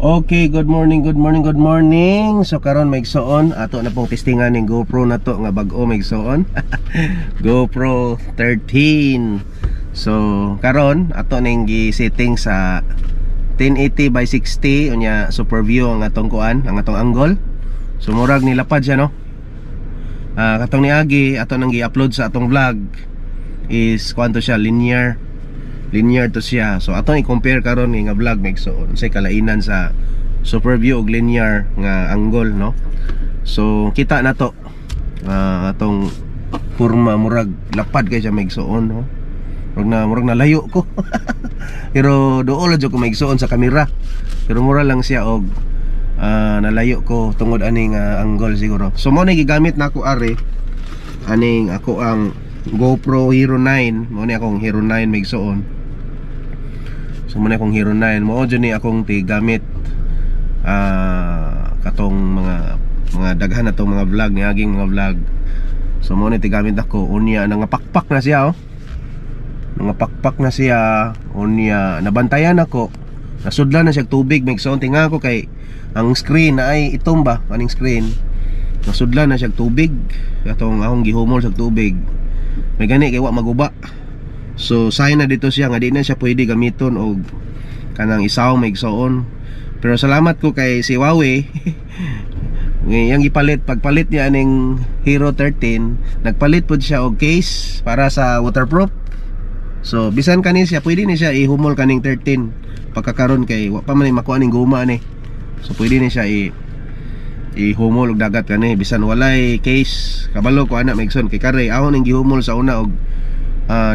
Okay, good morning, good morning, good morning. So karon may igsoon ato na pong testingan ning GoPro na to nga bag-o may igsoon. GoPro 13. So karon ato ning gi-setting sa 1080 by 60 unya super view ang atong kuan, ang atong angle. So murag nilapad siya no. Katong niagi ato nang gi-upload sa atong vlog is kuanto siya linear to siya. So atong i-compare karon nga vlog may igsoon say kalainan sa super view og linear nga angle no. So kita na to atong forma murag lapad kay siya may igsoon no. Murag na layo ko. Pero dool jud ko may igsoon sa kamera. Pero mura lang siya og nalayo ko tungod aning angle siguro. So mo na gigamit nako are aning ako ang GoPro Hero 9. Mo ni akong Hero 9 may igsoon. So muna akong Hero 9. Mo dyan ni akong tigamit katong mga daghan na tong mga vlog ni aging mga vlog. So muna tigamit ako. Unya nangapakpak na siya oh. Nangapakpak na siya. Unya nabantayan ako. Nasudlan na siya tubig. May igsoon tinga ko kay ang screen na ay itong ba aning screen. Nasudlan na siya tubig. Katong akong gihumol sa tubig. May gani kay wa maguba. So sign na dito siya nga di na siya pwede gamiton og kanang isaw may igsoon. Pero salamat ko kay si Huawei. Yang gipalit pagpalit niya aning Hero 13, nagpalit pod siya og case para sa waterproof. So bisan kani siya pwede ni siya ihumol kaning 13 pagkakaron kay wa pa man makuha ning guma ni. So pwede ni siya ihumol og dagat kani bisan walay case. Kabalo ko ana maigsoon kay kare ahon ning gihumol sa una og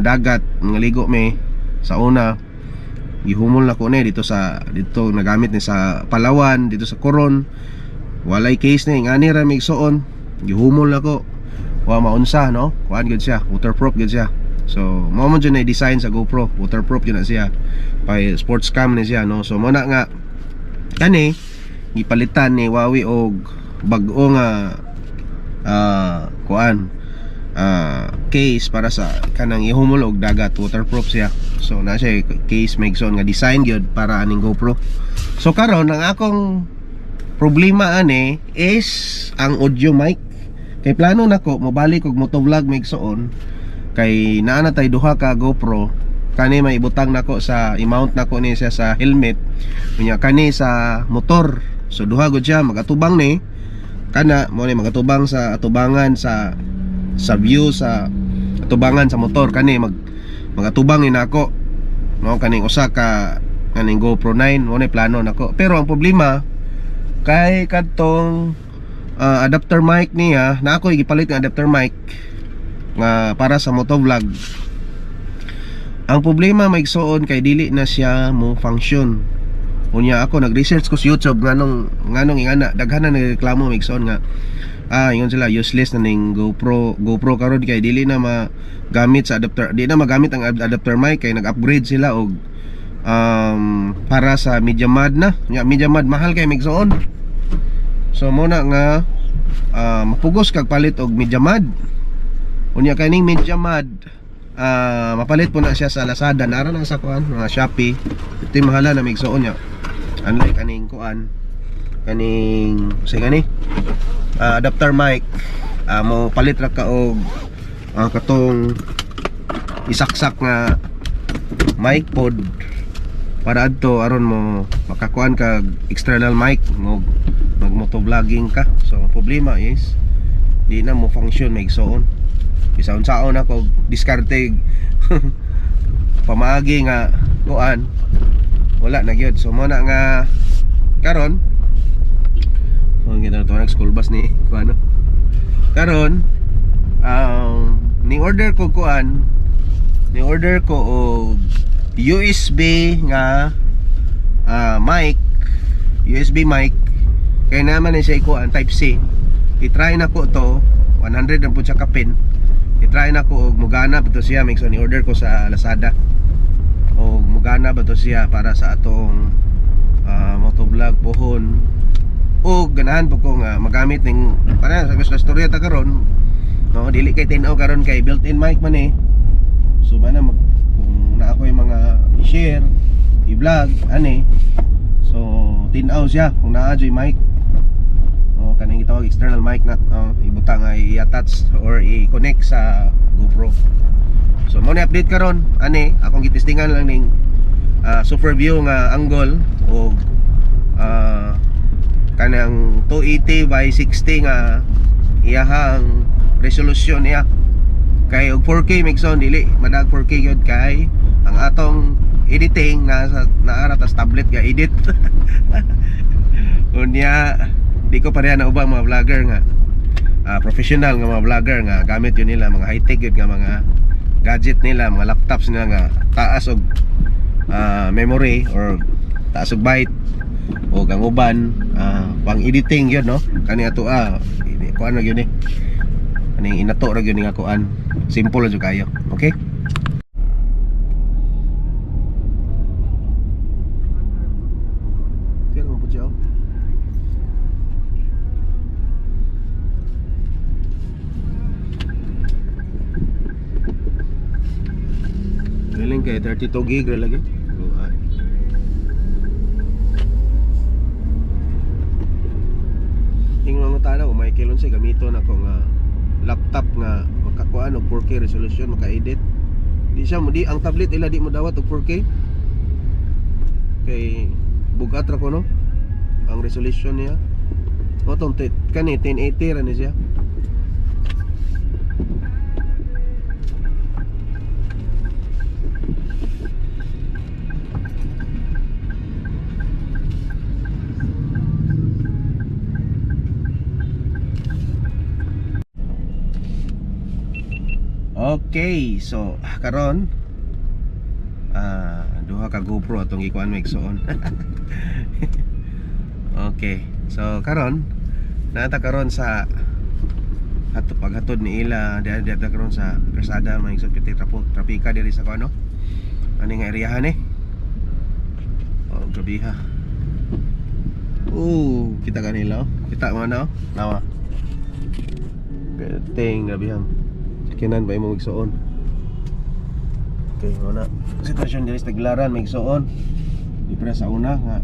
dagat ngaligo me sa una gihumol na ko ni dito nagamit ni sa Palawan dito sa Coron walay case ni ngani ra migsoon gihumol na ko wa maunsa no kuan gud siya waterproof gud siya. So mo man jud na design sa GoPro waterproof yun na siya pa sports cam ni siya no. So mo na nga kani gipalitan ni Huawei og bag-o nga kuan case para sa kanang ihumol og dagat waterproof siya. So na siya case maigsoon nga design gyud para aning GoPro. So karon ang akong problema ani is ang audio mic. Kay plano nako mobalik og motovlog maigsoon kay naa na tay duha ka GoPro. Kani may ibutang nako sa i-mount nako ni siya sa helmet. Unya kani sa motor. So duha gud siya magatubang ni kana mo ni magatubang sa atubangan sa view sa atubangan sa motor kani magatubang ni nako no kaning usa ka kaning GoPro 9 mo ni plano nako. Pero ang problema kay kadtong adapter mic niya na ako gipalit ng adapter mic nga para sa motovlog. Ang problema maigsoon kay dili na siya mo function. Unya ako nag-research ko sa YouTube nganong ingana daghan na nagreklamo maigsoon nga yun sila useless na ning GoPro karon kay dili na magamit sa adapter, di na magamit ang adapter mic kay nag-upgrade sila og para sa MediaMod na. MediaMod mahal kay migsoon. So muna nga mapugos kag palit og MediaMod. Unya kaning MediaMod mapalit po na siya sa Lazada nara na sa kuan mga Shopee. Ito yung mahala na migsoon niya. Unlike kaning kuan kaning say gani adapter mic mo palit ra ka og katong isaksak nga mic pod para adto aron mo makakuan ka external mic mo magmotovlogging ka. So ang problema is di na mo function maigsoon. Bisan saon ako diskarte pamaagi nga kuan wala na gyud. So mo na nga karon kung kita to school bus ni kuano karon ni order ko kuan ni order ko og USB nga mic USB mic kay naman ni siya kuan type C. I-try na ko to 100 ang putsa ka pin. I-try na ko og mugana ba to siya mix ni order ko sa Lazada og mugana ba to siya para sa atong motovlog pohon. O ganahan po ko nga magamit ning para sa storya ta karon no dili kay 10 karon kay built-in mic man eh. So bana kung na ako yung mga i-share i-vlog ani. So tin-aw siya kung naa joy mic. Oh, kaning gitawag external mic na ibutang ay i-attach or i-connect sa GoPro. So mo ni update karon ani akong gitistingan lang ning super view nga angle o kanang 280 by 60 nga iyahang resolution niya. Kay og 4K migson dili madag 4K gyud kay ang atong editing naara tas tablet ga edit. Unya di ko pareha na ubang mga vlogger nga professional nga mga vlogger nga gamit yun nila mga high tech yun nga mga gadget nila, mga laptops nila nga taas og memory or taas og byte o ang uban pang editing yun no kani ato kuan ra gyud ni kaning inato ra gyud nga kuan simple ra jud kayo. Okay, kaya mo pudyaw galing kay 32 gig ra lagi. Ingong tana kung may kilon sa gamiton ako nga laptop nga makakuan og 4K resolution maka-edit. Di siya mo di ang tablet ila di mo dawat og 4K. Kay bugat ra ko no ang resolution niya. O tong kani 1080 ra ni siya. Okay, so karon duha ka GoPro atong ikuan migsoon. Okay, so karon naata karon sa paghatod ni ila diha karon sa kalsada mahigsod piti trapika diri sa kuno ani nga eryahan oh grabe ha. Kita kanila kita mo na nawa ting grabe hang kinan ba imong igsuon. Okay, una sitwasyon diri sa Tagbilaran migsuon. Di pa sa una nga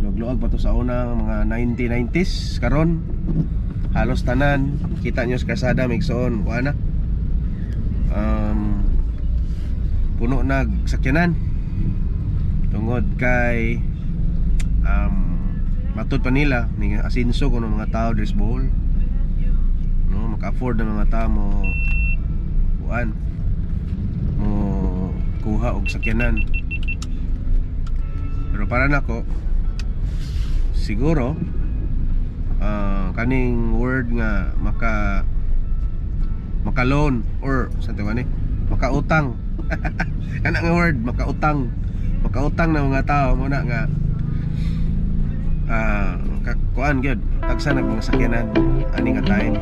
log-log pa to sa una mga 1990s karon halos tanan kita nyo sa kalsada migsuon kuana puno nag sakyanan tungod kay matud pa nila ning asinso kuno mga tao diri sa Bohol no maka-afford na mga tao mo kuan mo kuha og sakyanan. Pero para nako siguro kaning word nga maka-loan or sa tawag ni makautang. Kana nga word makautang ng mga tao mo na nga kuan gyud tagsa nag mga sakyanan ani nga time.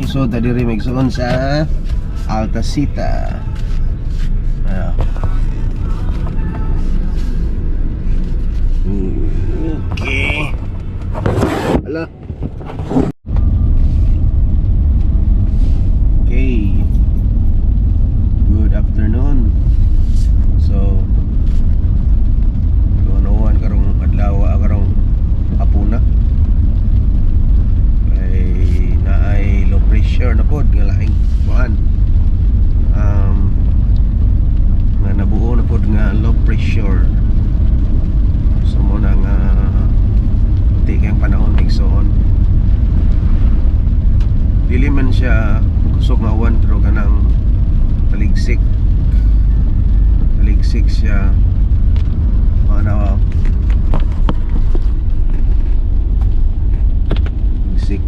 So tadi remix on sa Altasita. Okay. Hala. Okay. Good afternoon. So kunoan karong adlaw karong hapuna. Pressure na pod nga laing kuan nga nabuo na pod nga low pressure so mo na nga tigang panahon migsoon dili man siya kusog nga uwan pero kanang taligsik siya ano taligsik.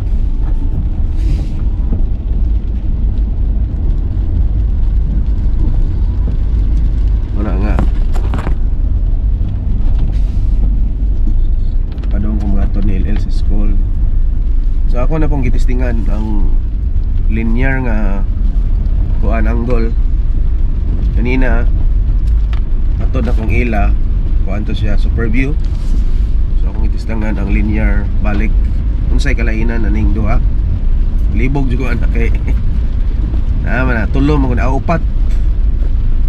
Wala nga padong kumato ni LL sa school So ako na pong gitistingan ang linear nga kuan angle kanina. Atod na kong ila kuan to siya super view. So akong gitistingan ang linear balik unsay kalainan aning duha. Libog jud ko anak kay naman na tulo mo na upat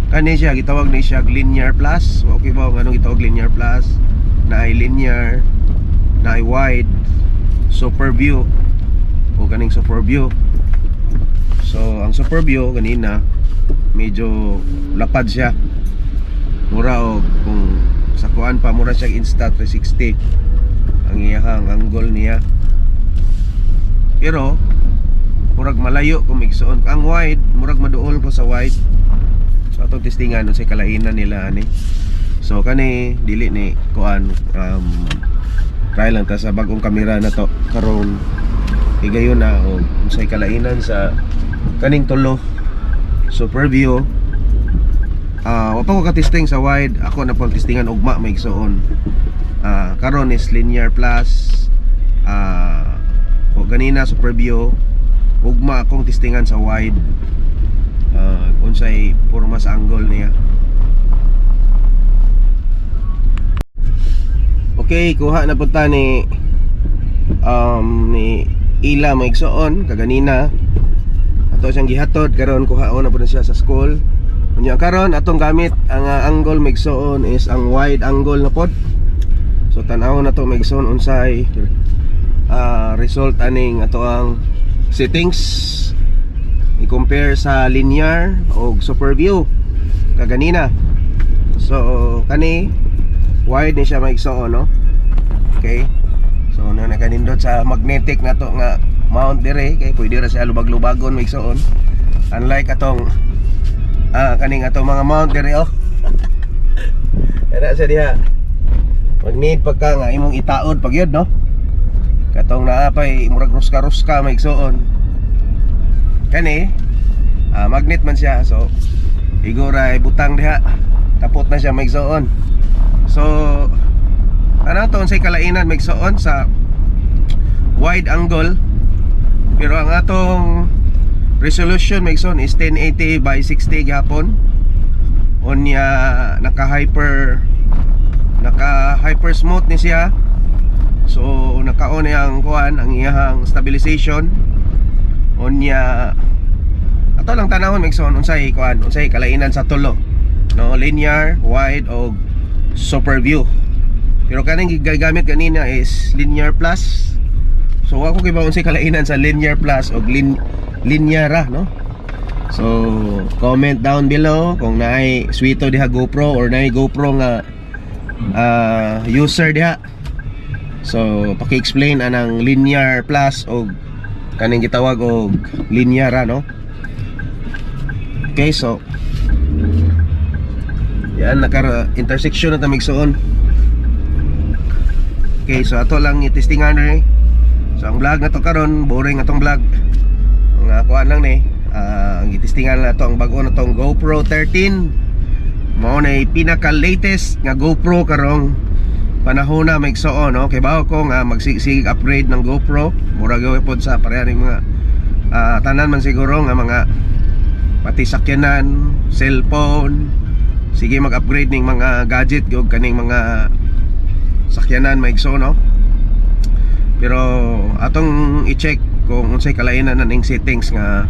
kani siya gitawag ni siya linear plus. Okay ba anong gitawag linear plus? Na ay linear, na ay wide, super view o kaning super view. So ang super view kanina medyo lapad siya, mura o kung sa kuan pa mura siya Insta360 ang iyahang angle niya, pero murag malayo kung migsuon. Ang wide murag maduol ko sa wide. So atong testingan sa kalainan nila ani. So kani dili ni kuan try lang ta sa bagong kamera na to karon igayon na og unsay kalainan sa kaning tulo super view. Wa pa ko ka-testing sa wide, ako na pong testingan ugma may igsuon. Karon is linear plus o ganina super view, ugma akong testingan sa wide unsay porma sa angle niya. Okay, kuha na punta ni Ila maigsoon kaganina. Ato siyang gihatod karon kuhaon na pud siya sa school. Unya karon atong gamit ang angle maigsoon is ang wide angle na pod. So tan-aw na to maigsoon unsay result aning ato ang settings i-compare sa linear o super view kaganina. So kani wide ni siya maigsoon, no? Okay. So na nakanindot sa magnetic na to nga mount dire kay pwede ra siya lubag-lubagon maigsoon. Unlike atong kaning atong mga mount dire oh. Ana sa diha. Mag-need pagka nga imong itaod pag yun, no? Katong naapay murag ruska-ruska maigsoon. Kani magnet man siya, so igora butang diha. Tapot na siya maigsoon. So ano to unsay kalainan maigsoon sa wide angle, pero ang atong resolution maigsoon is 1080 by 60 gihapon. Unya naka hyper smooth ni siya. So naka-on ang kuan ang iyang stabilization. Unya ato lang tanawon maigsoon unsay kuan unsay kalainan sa tulo, no? Linear, wide o super view. Pero kaning gigamit kanina is linear plus. So ako gibaon unsay kalainan sa linear plus o lineara, no? So comment down below kung naay Suito diha GoPro or naay GoPro nga user diha. So paki-explain anang linear plus o kaning gitawag og lineara, no? Okay, so yan, naka-intersection na tamigsoon. Okay, so ato lang i-testingan rin. So ang vlog na to karon, boring atong vlog. Ang kuan lang ni, ang i-testingan na to ang bago na tong GoPro 13. Mao na pinaka-latest nga GoPro karong panahon na maigsoon, no? Kay bago ko nga magsig upgrade ng GoPro. Mura gawin pod sa parehaning mga tanan man siguro nga mga pati sakyanan, cellphone. Sige mag-upgrade ning mga gadget og kaning mga sakyanan maigso, no? Pero atong i-check kung unsay kalainan na ning settings nga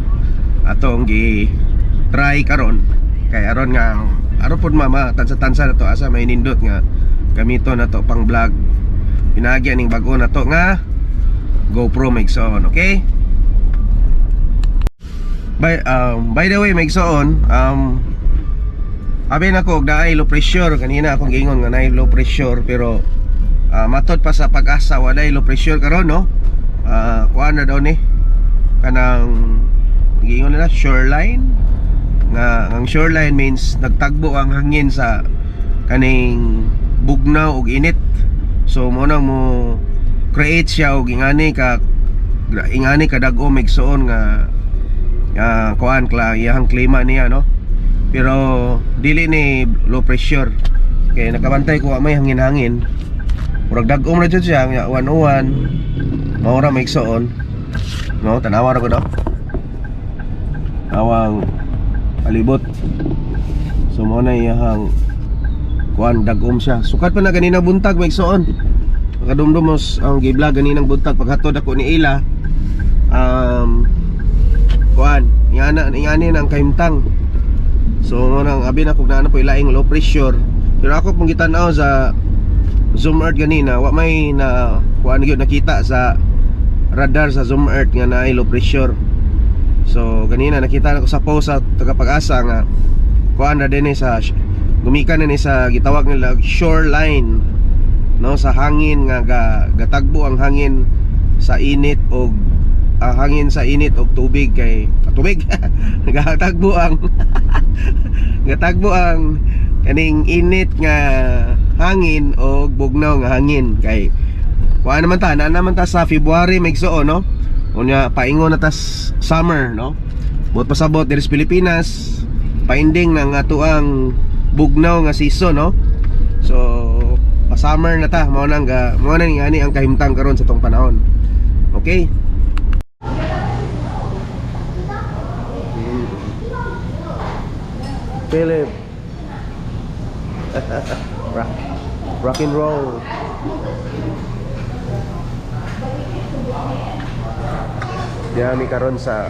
atong gi-try karon. Kay aron nga aron pud mama tansa-tansa na to asa may nindot nga gamito na to pang vlog. Pinagyan ning bago na to nga GoPro maigsoon, okay? By the way maigsoon, abi na ko daay low pressure kanina akong giingon nga naay low pressure, pero matod pa sa pag-asa walay low pressure karon, no? Kuan na daw ni kanang giingon nila shoreline nga. Ang shoreline means nagtagbo ang hangin sa kaning bugnaw ug init. So mo nang mo create siya og ingani ka dag-o migsoon nga kuan iyang klima niya, no? Pero dili ni low pressure kay nakabantay ko may hangin-hangin. Murag dag-om na jud siya nga 101 maura maigsoon. No, tanawa ra ko daw. Awang palibot. So mo na iyang kuan dagom siya. Sukat pa na ganina buntag may igsoon. Kadumdumos ang gi-vlog ganinang buntag paghatod ako ni Ila. Kuan, ingani ang kahimtang. So mo nang abi na kog na po ilaing low pressure. Pero ako pong gitan-aw sa Zoom Earth ganina, wa may na kuan gyud nakita sa radar sa Zoom Earth nga naay low pressure. So ganina nakita na ko sa post sa Tagapag-asa nga kuan na din sa gumikan na ni sa gitawag nila shoreline, no, sa hangin nga gatagbo ang hangin sa init og hangin sa init og tubig kay tubig gatagbo ang gatagbo ang kaning init nga hangin og bugnaw nga hangin kay kuan naman ta na naman ta sa February maigsuon, no, unya paingon na ta summer, no, buot pasabot diri sa Pilipinas painding ng ato ang bugnaw nga season, no. So pa summer na ta, mao nang ani ang kahimtang karon sa tong panahon. Okay. Philip. Rock and roll. Dami karon sa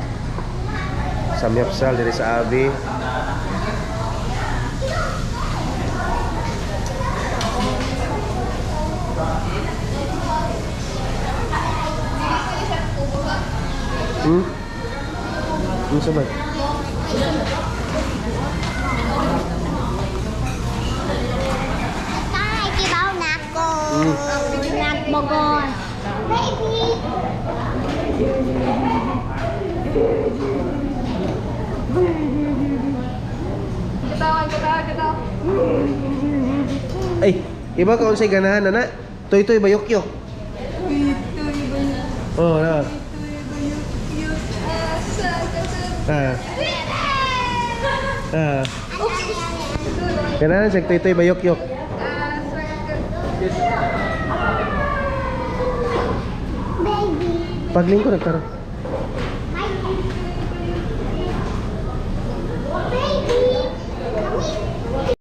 Myapsal diri sa Abi. Ano sabay? Tay, kibaw na ako. Nagbogon. Baby! Ay, iba ka unsay ganahan na? Toy-toy bayok-yok. Oh, na. Kailangan siya toy-toy bayok-yok. Baby! Paglingko nagtaro.